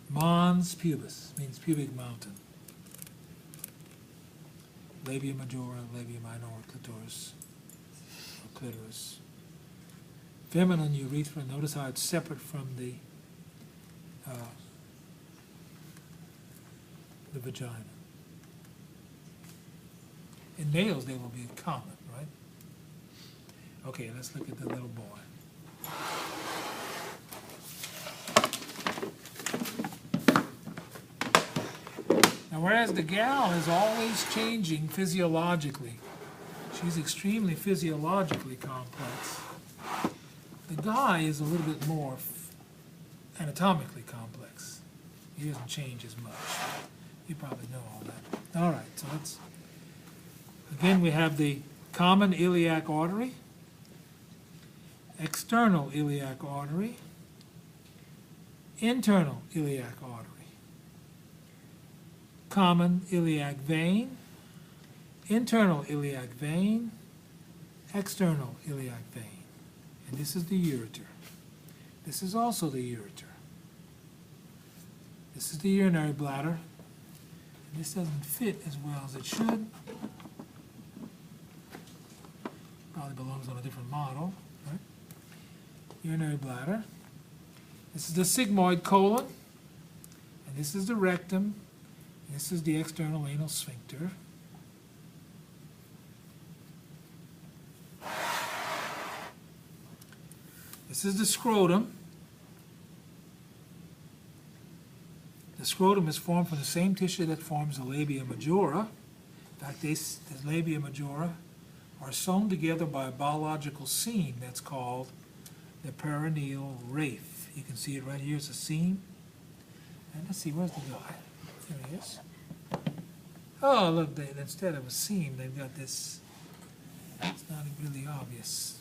Mons pubis means pubic mountain. Labia majora, labia minora, clitoris, or clitoris. Feminine urethra, notice how it's separate from the vagina. In males, they will be common, right? Okay, let's look at the little boy. Now, whereas the gal is always changing physiologically, she's extremely physiologically complex. The guy is a little bit more anatomically complex. He doesn't change as much. You probably know all that. All right, so let's, again, we have the common iliac artery, external iliac artery, internal iliac artery, common iliac vein, internal iliac vein, external iliac vein. And this is the ureter. This is also the ureter. This is the urinary bladder. And this doesn't fit as well as it should. Probably belongs on a different model, right? Urinary bladder. This is the sigmoid colon. And this is the rectum. And this is the external anal sphincter. This is the scrotum. The scrotum is formed from the same tissue that forms the labia majora. In fact, the labia majora are sewn together by a biological seam that's called the perineal raphe. You can see it right here. It's a seam. And let's see, where's the guy? There he is. Oh, look, instead of a seam, they've got this. It's not really obvious.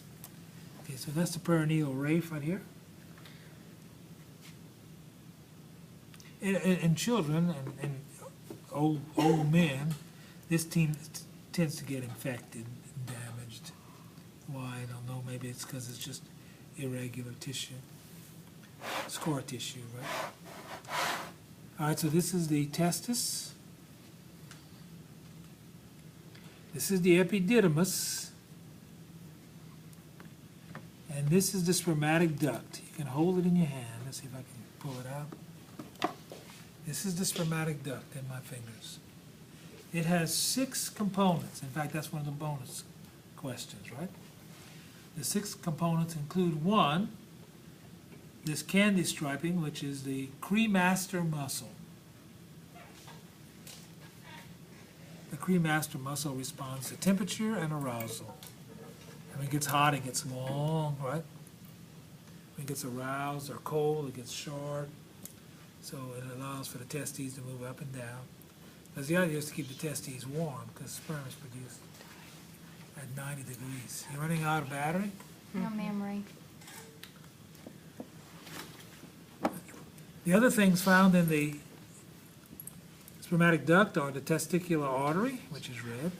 Okay, so that's the perineal raphe right here. In children and old men, this tends to get infected and damaged. Why? I don't know. Maybe it's because it's just irregular tissue, scar tissue, right? All right, so this is the testis. This is the epididymis. And this is the spermatic duct. You can hold it in your hand. Let's see if I can pull it out. This is the spermatic duct in my fingers. It has 6 components. In fact, that's one of the bonus questions, right? The 6 components include 1, this candy striping, which is the cremaster muscle. The cremaster muscle responds to temperature and arousal. When it gets hot, it gets long, right? When it gets aroused or cold, it gets short. So it allows for the testes to move up and down. Because the idea is to keep the testes warm, because sperm is produced at 90 degrees. You running out of battery? No memory. The other things found in the spermatic duct are the testicular artery, which is red,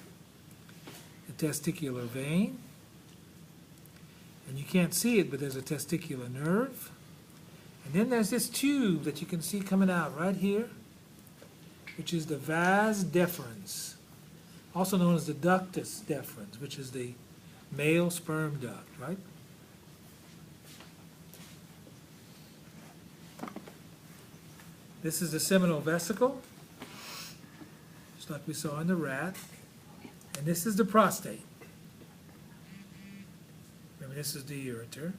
the testicular vein, and you can't see it, but there's a testicular nerve. And then there's this tube that you can see coming out right here, which is the vas deferens, also known as the ductus deferens, which is the male sperm duct, right? This is the seminal vesicle, just like we saw in the rat. And this is the prostate. Remember, this is the ureter.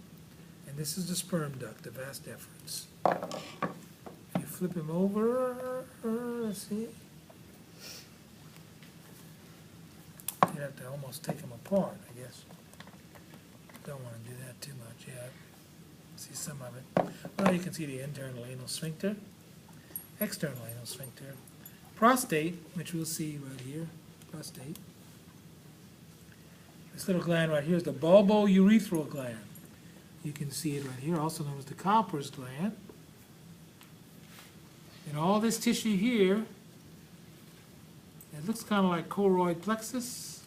And this is the sperm duct, the vas deferens. If you flip him over, let's see. You have to almost take him apart, I guess. Don't want to do that too much yet. See some of it. Well, you can see the internal anal sphincter, external anal sphincter, prostate, which we'll see right here, prostate. This little gland right here is the bulbourethral gland. You can see it right here, also known as the Cowper's gland. And all this tissue here, it looks kind of like choroid plexus.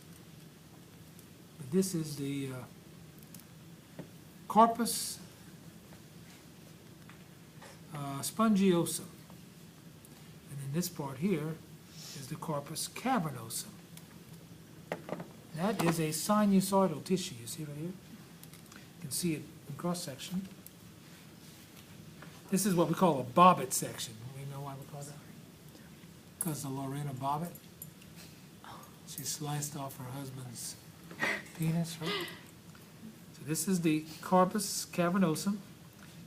But this is the corpus spongiosum. And this part here is the corpus cavernosum. That is a sinusoidal tissue. You see right here? You can see it in cross-section. This is what we call a bobbit section. We know why we call that? Because of Lorena Bobbitt. She sliced off her husband's penis, right? So this is the corpus cavernosum.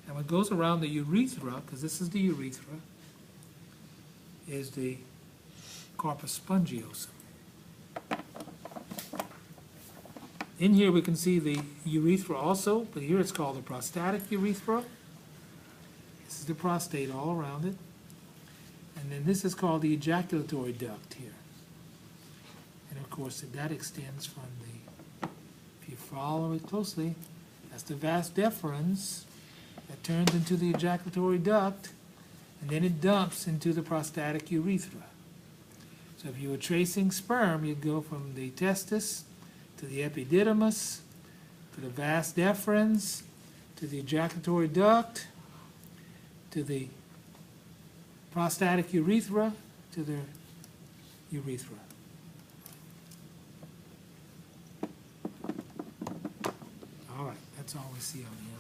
And what goes around the urethra, because this is the urethra, is the corpus spongiosum. In here we can see the urethra also, but here it's called the prostatic urethra. This is the prostate all around it. And then this is called the ejaculatory duct here. And of course that extends from the, if you follow it closely, that's the vas deferens that turns into the ejaculatory duct, and then it dumps into the prostatic urethra. So if you were tracing sperm, you'd go from the testis to the epididymis, to the vas deferens, to the ejaculatory duct, to the prostatic urethra, to the urethra. All right, that's all we see on the